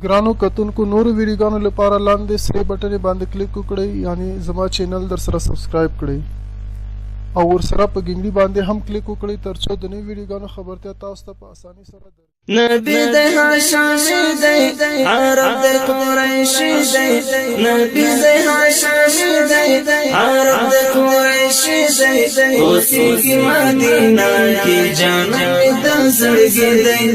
ګرانو کتونکو نورو ویډیوګانو لپاره لاندې سره بټن باندې کلیک وکړئ یعنی زما چینل در سره سبسکرایب کړئ او ورسره په ګنګړي باندې هم کلیک وکړئ ترڅو د نوو ویډیوګانو خبرتیا تاسو ته په اسانۍ سره درکړي نبی د هاشمی دی عرب د قریشی دی نبی د هاشمی دی عرب د قریشی دی اوسېږي مدینه کې جانان د زړګي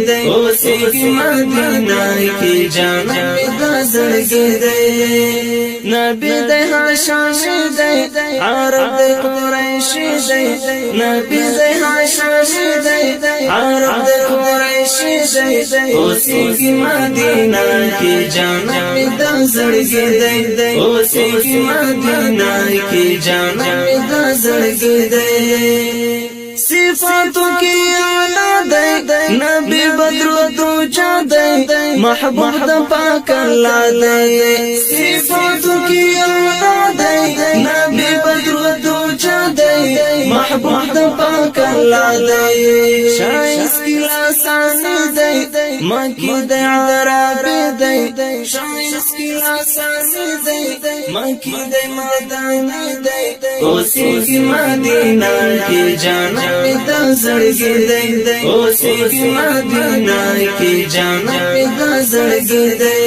دی اوسېږي مدینه کې جانان د زړګي دی نبی د هاشمی دی عرب د قریشی دی نبی د هاشمی دی عرب د قریشی اوسېږي مدینه کې جانان د زړګي دی اوسېږي مدینه کې جانان د زړګي دی صفاتو کې اعلی دی نبی بدر تو چا دی محبوب د پاک الله دی صفاتو کې اعلی دی نبی بدر تو چا دی محبوب د پاک الله دی شایست کی لاسان دی مکی د عرب دی شایست کی لاسان دی مکی د مدان دی اوسېږي مدینه کې جانان د زړګي دی اوسېږي مدینه کې جانان د زړګي دی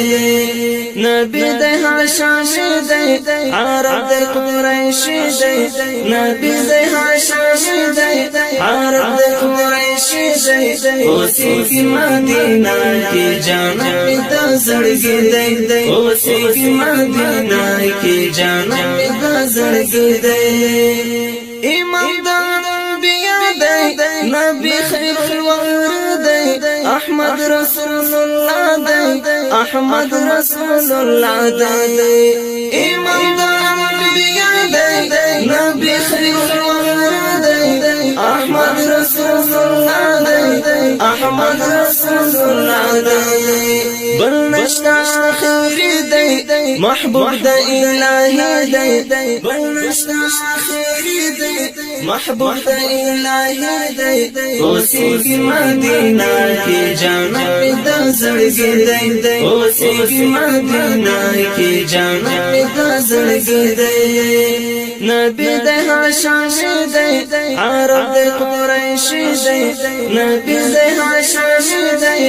نبی د هاشمی دی عرب د قریشی دی نبی د هاشمی دی عرب د قریشی دی اوسېږي مدینه کې جانان د زړګي دی اوسېږي مدینه کې جانان د زړګي دی امام د انبیاء دی نبی خیر الورد دی احمد رسول الله دی احمد رسول الله دی امام د انبیاء دی نبی خیر الورد دی احمد رسول الله دی احمد رسول الله دی بل نشتا خیر دی محبوب د الهی دی بل نشتا خیر دی محبوب د الهی دی اوسېږي مدینه کې جانان د زړګي دی اوسېږي مدینه کې جانان د زړګي دی نبی د هاشمی دی عرب د قریشی دی نبی د هاشمی دی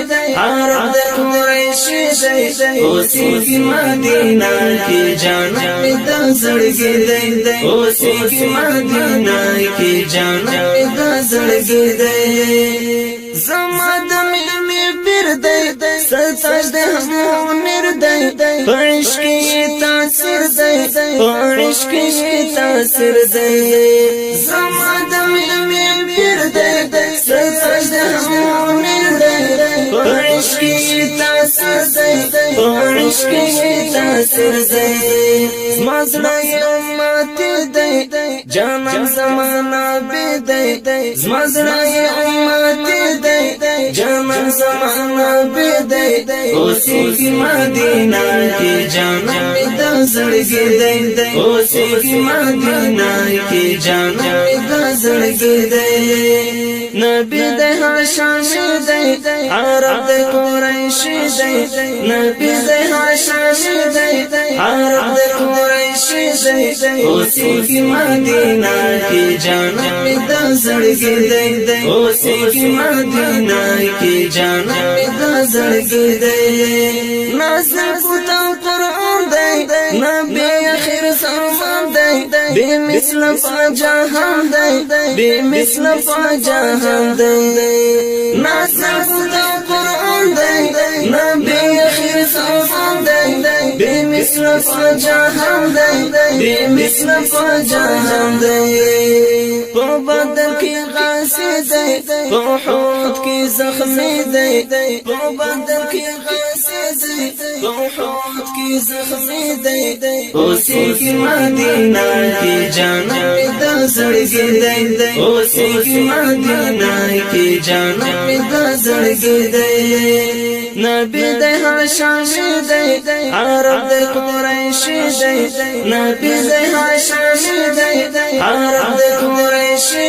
عرب د قریشی دی اوسېږي مدینه کې جانان د زړګي دی اوسېږي مدینه کې جانان د زړګي دی زما د مینې پیر دی ستاج د همونر دی عشق کې تاثیر دی عشق کې تاثیر دی زما د مینې پیر دی ستاج د همونر دی عشق کې تاثیر دی عشق کې تاثیر دی زما زړه امت دی جانان زمانہ بی دی زما زړه امت دی جانان زمانہ بی دی اوسېږي مدینه کې جانان د زړګي دی اوسېږي مدینه کې جانان د زړګي دی نبی د هاشمی دی عرب د قریشی دی نبی د هاشمی دی عرب د قریشی دی اوسېږي مدینه کې جانان د زړګي دی اوسېږي مدینه کې جانان د زړګي دی نازل کوته قرآن دی نبی اخر سرمان دی بے مثل فجاہم دی بے مثل فجاہم دی نازل کوته قرآن دی نبی اخر سرمان دی بے مثل فجاہم دی بے مثل فجاہم دی په بدن کې غازی دی په احد کې زخمی دی په بدن کې غازی دی احد کی زخمی دی اوسی کی مدینہ کی جانب دا زړګي دی اوسی کی مدینہ کی جانب دا زړګي دی نبی دی هر شامی دی عرب دی قریشی دی نبی دی هر شامی دی عرب دی قریشی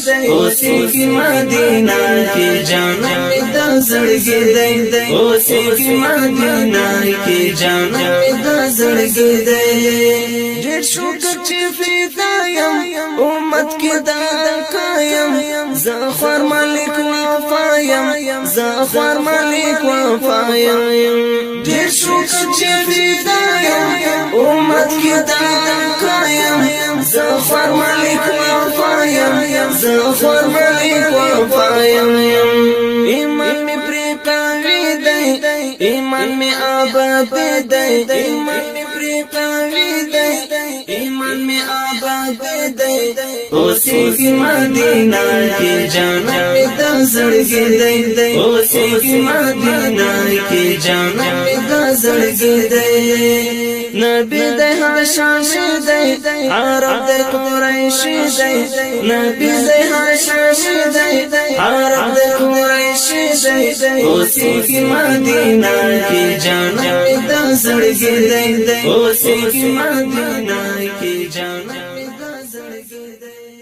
دی اوسی کی مدینہ کی جانب دا زړګي دی اوسی کی مدینہ کی جانب دا زړګي دی ډېر شکر چې فدا یم امت کې دا قایم زخر مالک وفایم زخر مالک وفایم ډېر شکر چې فدا یم امت کې دا قایم زخر مالک وفایم زخر مالک وفایم ایمان می پر قوی دی ایمان می آباد دی ایمان می پر قوی دی ایمان می آباد دی اوسی کی مدینہ کی جانب دا زړګي دی اوسی کی مدینہ کی جانب دا زړګي دی نبی دی هر شامی دی عرب دی قریشی دی نبی دی هر شامی دی عرب دی قریشی دی اوسی کی مدینہ کی جانب دا زړګي دی اوسی کی مدینہ کی جانب دا زړګي دی